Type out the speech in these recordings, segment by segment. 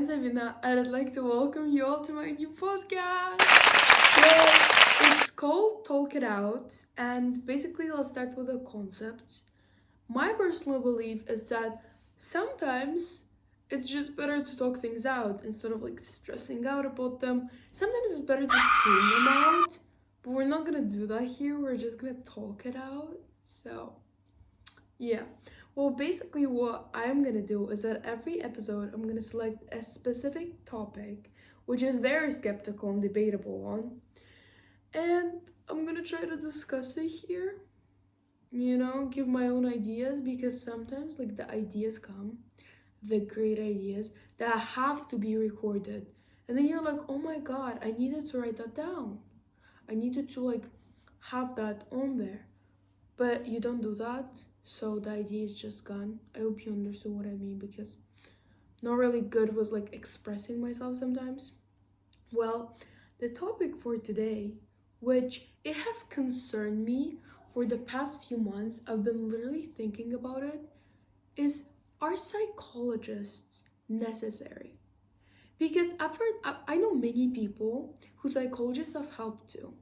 I'm Sabina, and I'd like to welcome you all to my new podcast. So, it's called Talk It Out, and basically, let's start with the concept. My personal belief is that sometimes it's just better to talk things out instead of like stressing out about them. Sometimes it's better to scream them out, but we're not gonna do that here, we're just gonna talk it out. So, yeah. Well, basically, what I'm gonna do is that every episode I'm gonna select a specific topic, which is very skeptical and debatable one, and I'm gonna try to discuss it here. Give my own ideas because sometimes, like, the ideas come, the great ideas that have to be recorded, and then you're like, oh my god, I needed to write that down. I needed to, like, have that on there. But you don't do that, so the idea is just gone. I hope you understood what I mean because not really good was like expressing myself sometimes. Well, the topic for today, which it has concerned me for the past few months, I've been literally thinking about it, is are psychologists necessary? Because I know many people who psychologists have helped too.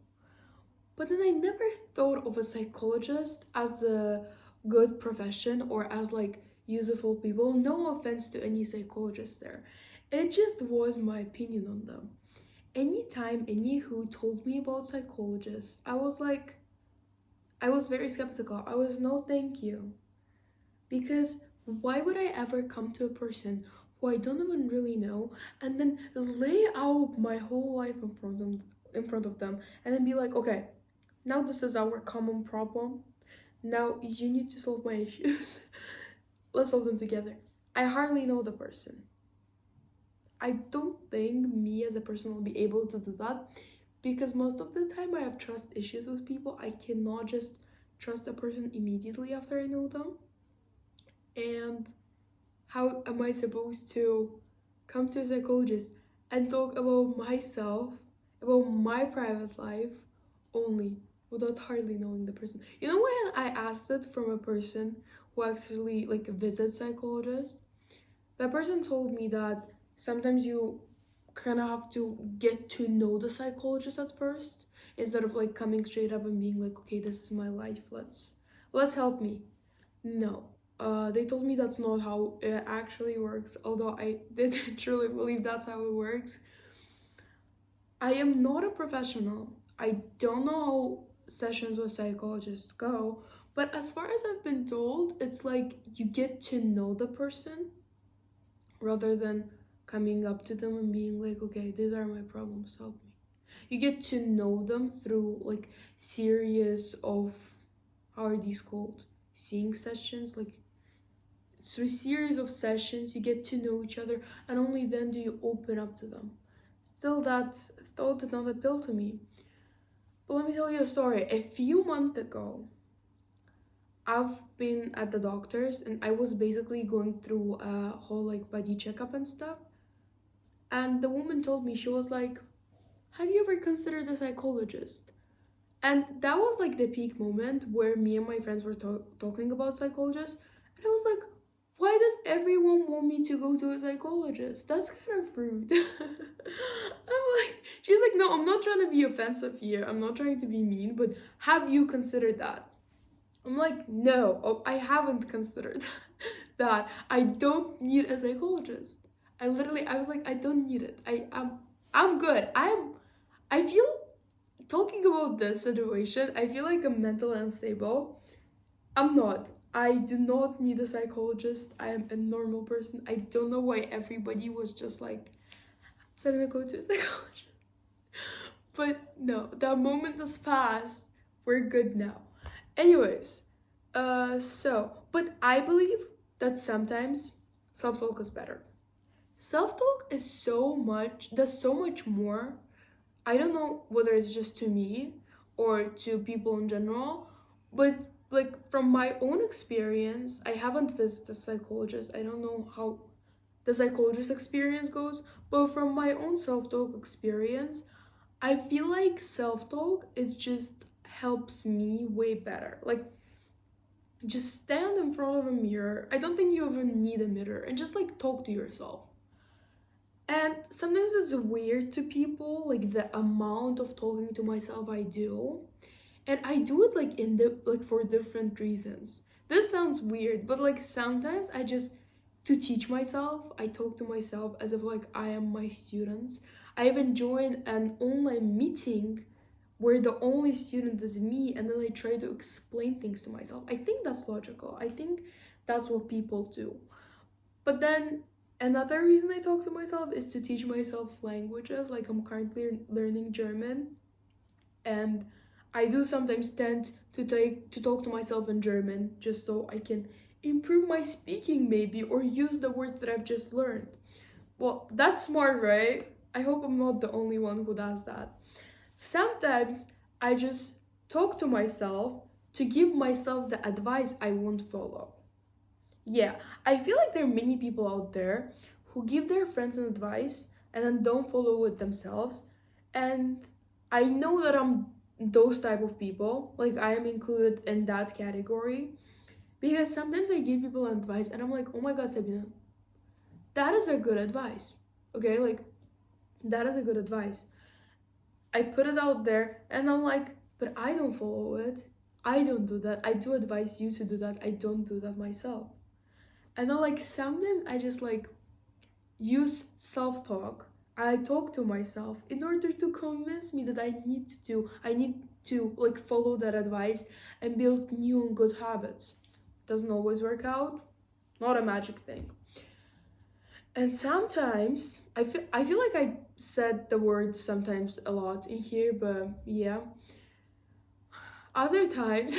But then I never thought of a psychologist as a good profession or as like useful people. No offense to any psychologists there. It just was my opinion on them. Anytime any who told me about psychologists, I was very skeptical. I was no thank you. Because why would I ever come to a person who I don't even really know and then lay out my whole life in front of them and then be like, okay, now this is our common problem. Now you need to solve my issues. Let's solve them together. I hardly know the person. I don't think me as a person will be able to do that because most of the time I have trust issues with people. I cannot just trust a person immediately after I know them. And how am I supposed to come to a psychologist and talk about myself, about my private life only without hardly knowing the person? You know, when I asked it from a person who actually like visits psychologists, that person told me that sometimes you kind of have to get to know the psychologist at first instead of like coming straight up and being like, okay, this is my life, let's help me. No. They told me that's not how it actually works, although I did truly believe that's how it works. I am not a professional. I don't know how sessions with psychologists go, but as far as I've been told, it's like you get to know the person rather than coming up to them and being like, okay, these are my problems, help me. You get to know them through like series of, how are these called? Seeing sessions, like through series of sessions you get to know each other and only then do you open up to them. Still, that thought did not appeal to me. But let me tell you a story. A few months ago, I've been at the doctor's and I was basically going through a whole like body checkup and stuff. And the woman told me, she was like, have you ever considered a psychologist? And that was like the peak moment where me and my friends were talking about psychologists. And I was like, why does everyone want me to go to a psychologist? That's kind of rude. She's like, no, I'm not trying to be offensive here. I'm not trying to be mean, but have you considered that? I'm like, no, I haven't considered that. I don't need a psychologist. I was like, I don't need it. I'm good. I feel, talking about this situation, I feel like I'm mentally unstable. I'm not. I do not need a psychologist. I am a normal person. I don't know why everybody was just like, so I'm gonna go to a psychologist. But no, that moment has passed. We're good now. Anyways, but I believe that sometimes self-talk is better. Self-talk is does so much more. I don't know whether it's just to me or to people in general, but like from my own experience, I haven't visited a psychologist. I don't know how the psychologist experience goes, but from my own self-talk experience, I feel like self-talk is just helps me way better. Like, just stand in front of a mirror. I don't think you even need a mirror and just like talk to yourself. And sometimes it's weird to people, like the amount of talking to myself I do. And I do it like for different reasons. This sounds weird, but like sometimes I just to teach myself, I talk to myself as if like I am my students. I even joined an online meeting where the only student is me, and then I try to explain things to myself. I think that's logical. I think that's what people do. But then another reason I talk to myself is to teach myself languages. Like I'm currently learning German, and I do sometimes tend to talk to myself in German just so I can improve my speaking maybe, or use the words that I've just learned. Well, that's smart, right? I hope I'm not the only one who does that. Sometimes I just talk to myself to give myself the advice I won't follow. Yeah, I feel like there are many people out there who give their friends an advice and then don't follow it themselves. And I know that I'm those type of people. Like I am included in that category. Because sometimes I give people advice and I'm like, oh my god, Sabina, that is a good advice. Okay, like that is a good advice. I put it out there and I'm like, but I don't follow it. I don't do that. I do advise you to do that. I don't do that myself. And then like sometimes I just like use self-talk. I talk to myself in order to convince me that I need to like follow that advice and build new and good habits. Doesn't always work out. Not a magic thing. And sometimes I feel like I said the word sometimes a lot in here, but yeah. Other times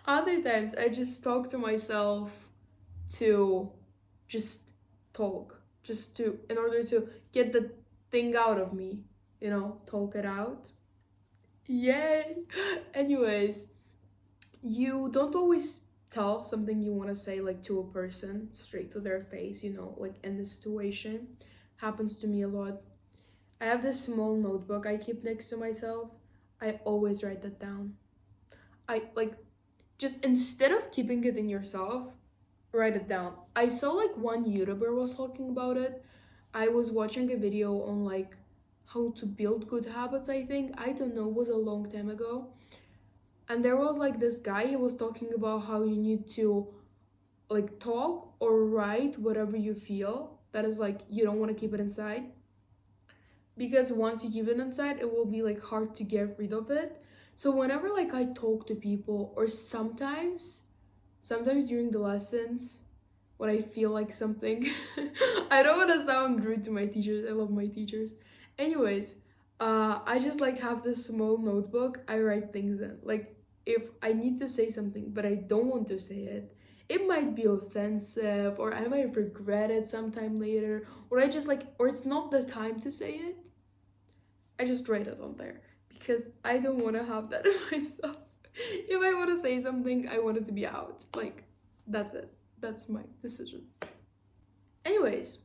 other times I just talk to myself to just talk, just to in order to get the thing out of me, talk it out. Yay. Anyways, you don't always tell something you want to say like to a person straight to their face, like in this situation. Happens to me a lot. I have this small notebook I keep next to myself. I always write that down. I like just instead of keeping it in yourself, write it down. I saw like one YouTuber was talking about it. I was watching a video on like how to build good habits, I think. I don't know, it was a long time ago. And there was like this guy, he was talking about how you need to like talk or write whatever you feel. That is like you don't want to keep it inside. Because once you keep it inside, it will be like hard to get rid of it. So whenever like I talk to people, or sometimes during the lessons when I feel like something. I don't want to sound rude to my teachers. I love my teachers. Anyways, I just like have this small notebook. I write things in. Like if I need to say something but I don't want to say it, it might be offensive, or I might regret it sometime later, or or it's not the time to say it. I just write it on there because I don't want to have that in myself. If I want to say something, I want it to be out. Like, that's it. That's my decision. Anyways,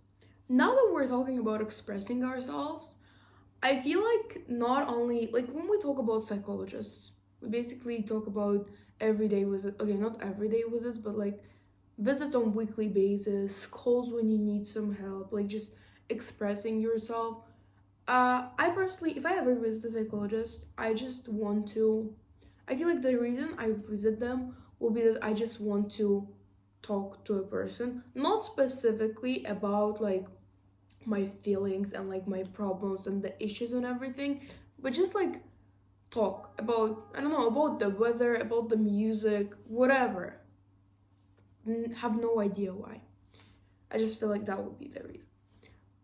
now that we're talking about expressing ourselves, I feel like not only, like when we talk about psychologists, we basically talk about everyday visits. Okay, not everyday visits, but like visits on weekly basis, calls when you need some help, like just expressing yourself. I personally, if I ever visit a psychologist, I feel like the reason I visit them will be that I just want to talk to a person, not specifically about like my feelings and like my problems and the issues and everything, but just like talk about, I don't know, about the weather, about the music, whatever. Have no idea why. I just feel like that would be the reason.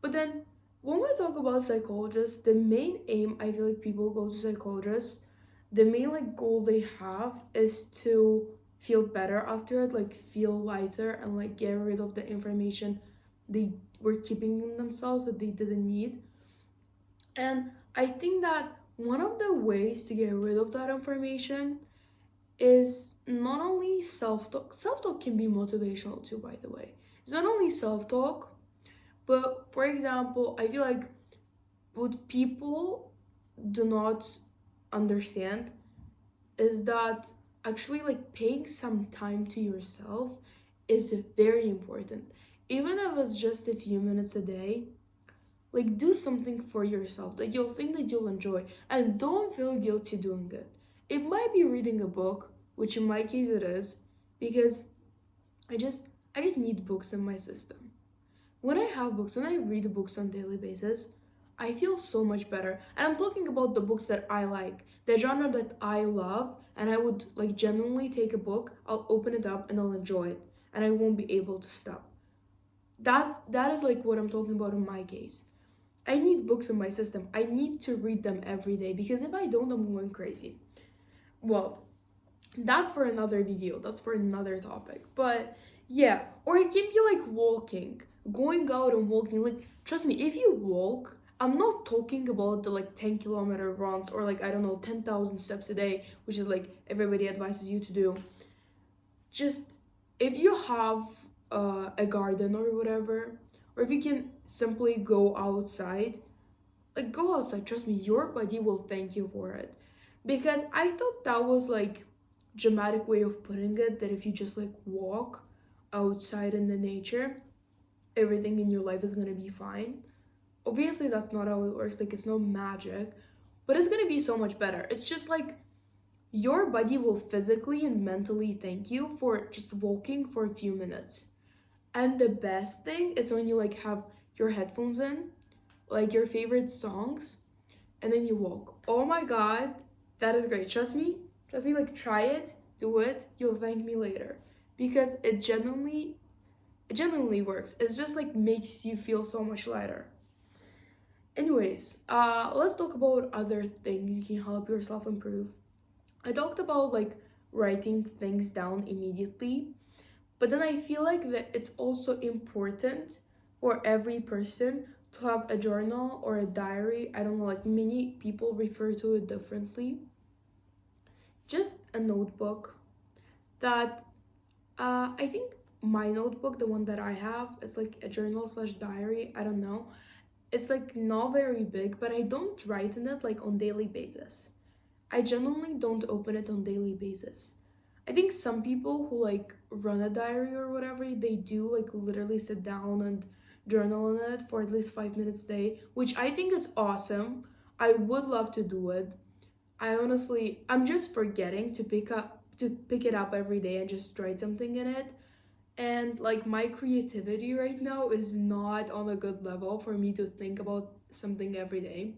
But then when we talk about psychologists, the main aim, I feel like people go to psychologists, the main like goal they have is to feel better after it, like feel lighter and like get rid of the information they were keeping in themselves that they didn't need. And I think that one of the ways to get rid of that information is not only self-talk. Self-talk can be motivational too, by the way. It's not only self-talk, but for example, I feel like what people do not understand is that actually like paying some time to yourself is very important. Even if it's just a few minutes a day, Like, do something for yourself that you'll think that you'll enjoy, and don't feel guilty doing it. It might be reading a book, which in my case it is, because I just I just need books in my system. When I have books, when I read books on a daily basis, I feel so much better. And I'm talking about the books that I like, the genre that I love, and I would like genuinely take a book, I'll open it up and I'll enjoy it, and I won't be able to stop. That is like what I'm talking about in my case. I need books in my system. I need to read them every day because if I don't, I'm going crazy. Well, that's for another video. That's for another topic. But yeah, or it can be like walking, going out and walking. Like, trust me, if you walk, I'm not talking about the like 10-kilometer runs or like, I don't know, 10,000 steps a day, which is like everybody advises you to do. Just if you have a garden or whatever, or if you can simply go outside, like go outside. Trust me, your body will thank you for it. Because I thought that was like dramatic way of putting it, that if you just like walk outside in the nature, everything in your life is gonna be fine. Obviously that's not how it works, like it's no magic, but it's gonna be so much better. It's just like your body will physically and mentally thank you for just walking for a few minutes. And the best thing is when you like have your headphones in, like your favorite songs, and then you walk. Oh my god, that is great. Trust me, like try it, do it, you'll thank me later. Because it genuinely works. It's just like makes you feel so much lighter. Anyways, let's talk about other things you can help yourself improve. I talked about like writing things down immediately, but then I feel like that it's also important for every person to have a journal or a diary. I don't know, like many people refer to it differently. Just a notebook that I think my notebook, the one that I have, is like a journal slash diary. I don't know. It's like not very big, but I don't write in it like on daily basis. I genuinely don't open it on daily basis. I think some people who like run a diary or whatever, they do like literally sit down and journal in it for at least 5 minutes a day, which I think is awesome. I would love to do it. I'm just forgetting to pick it up every day and just write something in it. And like my creativity right now is not on a good level for me to think about something every day.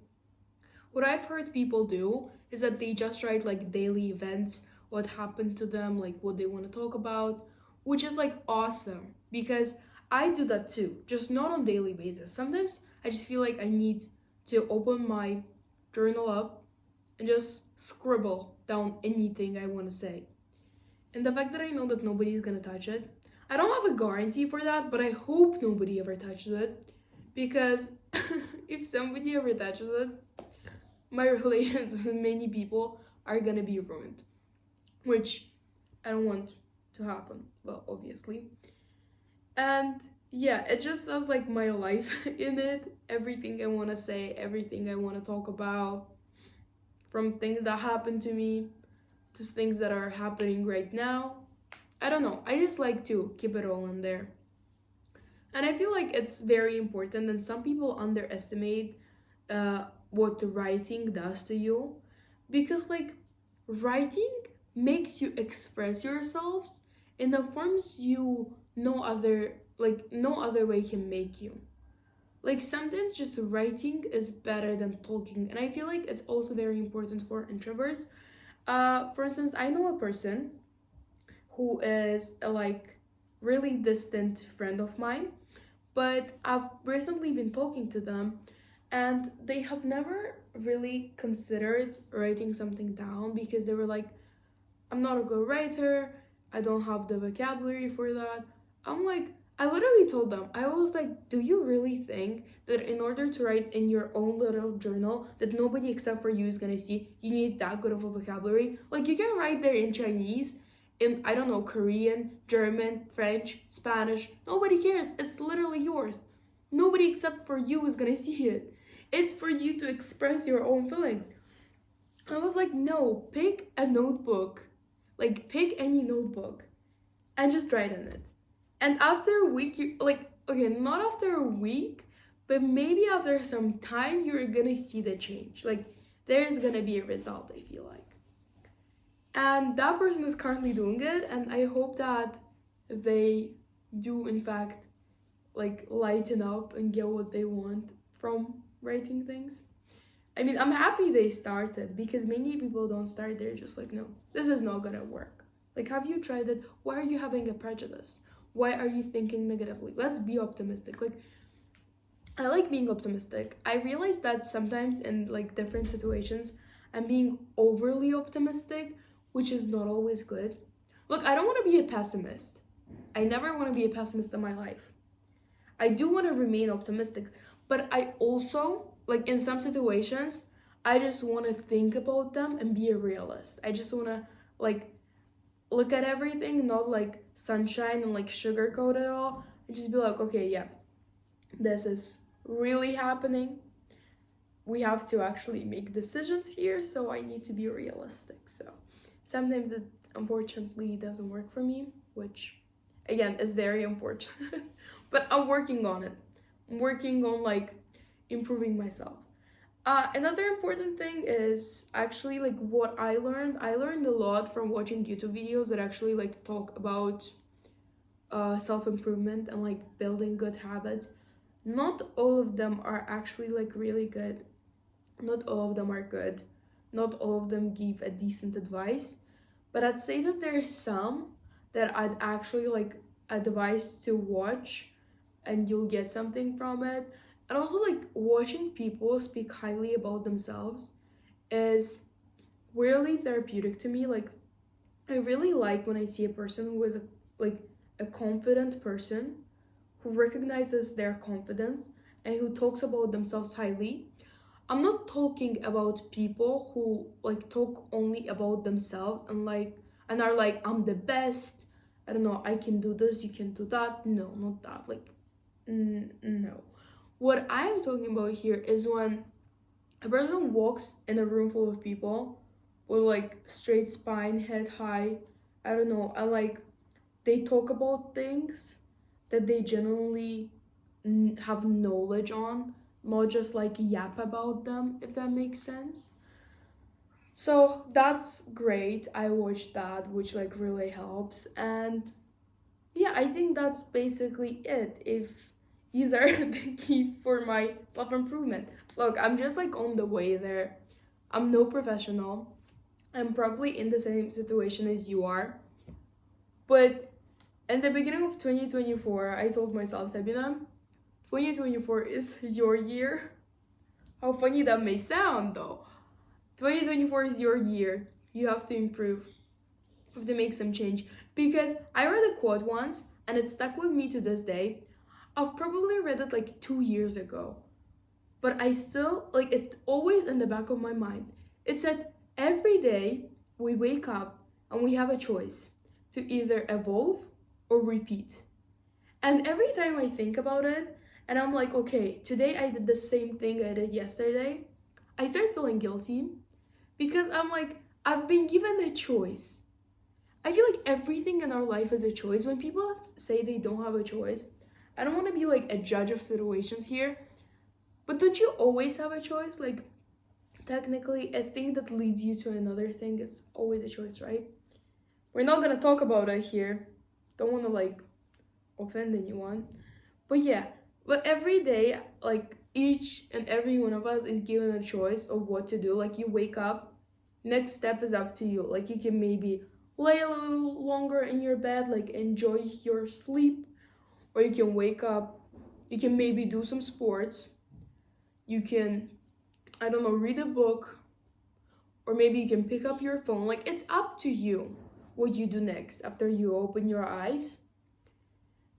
What I've heard people do is that they just write like daily events, what happened to them, like what they want to talk about, which is like awesome because I do that too, just not on daily basis. Sometimes I just feel like I need to open my journal up and just scribble down anything I want to say. And the fact that I know that nobody's gonna touch it, I don't have a guarantee for that, but I hope nobody ever touches it because if somebody ever touches it, my relations with many people are gonna be ruined, which I don't want to happen, well, obviously. And yeah, it just has like my life in it, everything I want to say, everything I want to talk about, from things that happened to me to things that are happening right now. I don't know, I just like to keep it all in there. And I feel like it's very important, and some people underestimate what writing does to you, because like writing makes you express yourselves in the forms no other way can make you. Like sometimes just writing is better than talking, and I feel like it's also very important for introverts. For instance, I know a person who is a like really distant friend of mine, but I've recently been talking to them and they have never really considered writing something down because they were like, I'm not a good writer, I don't have the vocabulary for that. I'm like, I literally told them, I was like, do you really think that in order to write in your own little journal that nobody except for you is gonna see, you need that good of a vocabulary? Like, you can write there in Chinese, in, I don't know, Korean, German, French, Spanish. Nobody cares. It's literally yours. Nobody except for you is gonna see it. It's for you to express your own feelings. I was like, no, pick a notebook. Like, pick any notebook and just write in it. And after a week, you like, okay, not after a week, but maybe after some time you're gonna see the change. Like there's gonna be a result, I feel like. And that person is currently doing it, and I hope that they do in fact like lighten up and get what they want from writing things. I mean, I'm happy they started, because many people don't start, they're just like, no, this is not gonna work. Like, have you tried it? Why are you having a prejudice? Why are you thinking negatively? Let's be optimistic. Like, I like being optimistic. I realize that sometimes in like different situations, I'm being overly optimistic, which is not always good. Look, I don't want to be a pessimist. I never want to be a pessimist in my life. I do want to remain optimistic, but I also, like in some situations, I just want to think about them and be a realist. I just want to like look at everything, not like sunshine and like sugarcoat it all, and just be like, okay, yeah, this is really happening. We have to actually make decisions here, so I need to be realistic. So sometimes it unfortunately doesn't work for me, which again is very unfortunate. But I'm working on it. I'm working on like improving myself. Another important thing is actually like what I learned. I learned a lot from watching YouTube videos that actually like talk about self-improvement and like building good habits. Not all of them are actually like really good. Not all of them are good. Not all of them give a decent advice. But I'd say that there's some that I'd actually like advise to watch, and you'll get something from it. And also like watching people speak highly about themselves is really therapeutic to me. Like I really like when I see a person who is a confident person who recognizes their confidence and who talks about themselves highly. I'm not talking about people who like talk only about themselves and are like, I'm the best. I don't know, I can do this, you can do that. No, not that. Like no. What I'm talking about here is when a person walks in a room full of people with like straight spine, head high, I don't know, and like they talk about things that they genuinely have knowledge on, not just like yap about them, if that makes sense. So that's great. I watched that, which like really helps. And yeah, I think that's basically it. If these are the key for my self-improvement. Look, I'm just like on the way there. I'm no professional. I'm probably in the same situation as you are. But in the beginning of 2024, I told myself, Sabina, 2024 is your year. How funny that may sound though. 2024 is your year. You have to improve. You have to make some change. Because I read a quote once and it stuck with me to this day. I've probably read it like 2 years ago. But I still, like, it's always in the back of my mind. It said, every day we wake up and we have a choice to either evolve or repeat. And every time I think about it, and I'm like, okay, today I did the same thing I did yesterday, I start feeling guilty because I'm like, I've been given a choice. I feel like everything in our life is a choice. When people say they don't have a choice, I don't want to be like a judge of situations here, but don't you always have a choice? Like, technically, a thing that leads you to another thing is always a choice, right? We're not gonna talk about it here. Don't want to like offend anyone. But yeah, but every day, like each and every one of us is given a choice of what to do. Like you wake up, next step is up to you. Like you can maybe lay a little longer in your bed, like enjoy your sleep, or you can wake up, you can maybe do some sports, you can, I don't know, read a book, or maybe you can pick up your phone. Like it's up to you what you do next after you open your eyes.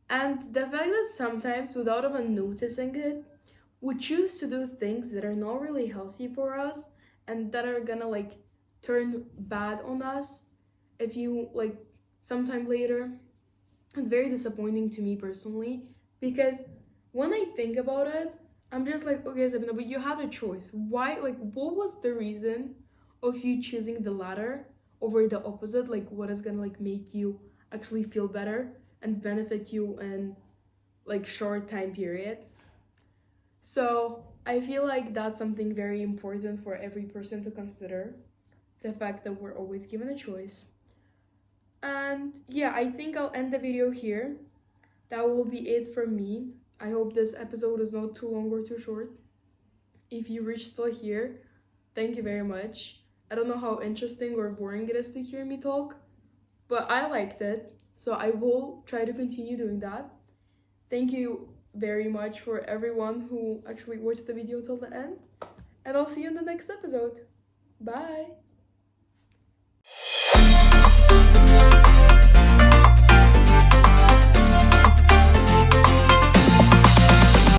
And the fact that sometimes, without even noticing it, we choose to do things that are not really healthy for us and that are gonna like turn bad on us if you like sometime later. It's very disappointing to me personally because when I think about it, I'm just like, okay, Sabina, but you had a choice. Why? Like, what was the reason of you choosing the latter over the opposite? Like, what is gonna like make you actually feel better and benefit you in like short time period? So I feel like that's something very important for every person to consider, the fact that we're always given a choice. And yeah, I think I'll end the video here. That will be it from me. I hope this episode is not too long or too short. If you reached till here, thank you very much. I don't know how interesting or boring it is to hear me talk, but I liked it, so I will try to continue doing that. Thank you very much for everyone who actually watched the video till the end, and I'll see you in the next episode. Bye!